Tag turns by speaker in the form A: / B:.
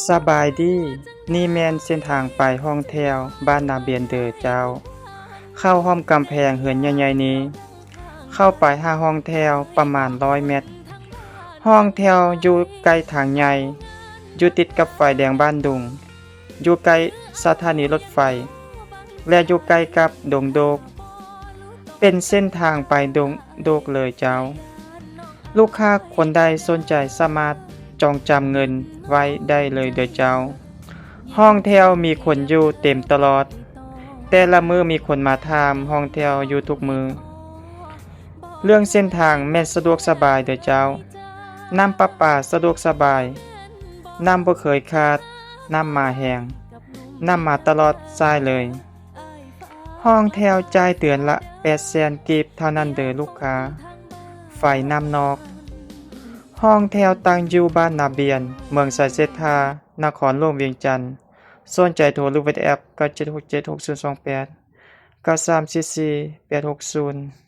A: สบายดีนี่แม่นเส้นทางไปห้องแถวบ้านนาเบียนเด้อเจ้าเข้าห้อมกำแพงเหือนใหญ่ๆนี้เข้าไป5ห้องแถวประมาณ100เมตรห้องแถวอยู่ใกล้ทางใหญ่อยู่ติดกับไฟแดงบ้านดุงอยู่ใกล้สถานีรถไฟและอยู่ใกล้กับดงโดกเป็นเส้นทางไปดงโดกเลยเจ้าลูกค้าคนใดสนใจสามารถจองจำเงินไว้ได้เลยเด้อเจ้าห้องแถวมีคนอยู่เต็มตลอดแต่ละมือมีคนมาถามห้องแถวอยู่ทุกมือเรื่องเส้นทางแม่นสะดวกสบายเด้อเจ้าน้ำประปาสะดวกสบายน้ำบ่เคยขาดน้ำมาแห้งน้ำมาตลอดสายเลยห้องแถวจ่ายเดือนละ800,000กีบเท่านั้นเด้อลูกค้าไฟน้ำนอกห้องแถวตั้งอยู่บ้านนาเบียนเมืองสายเสถานครหลวงเวียงจันทน์สนใจโทรหรือเว็บแอป97676028 9344 860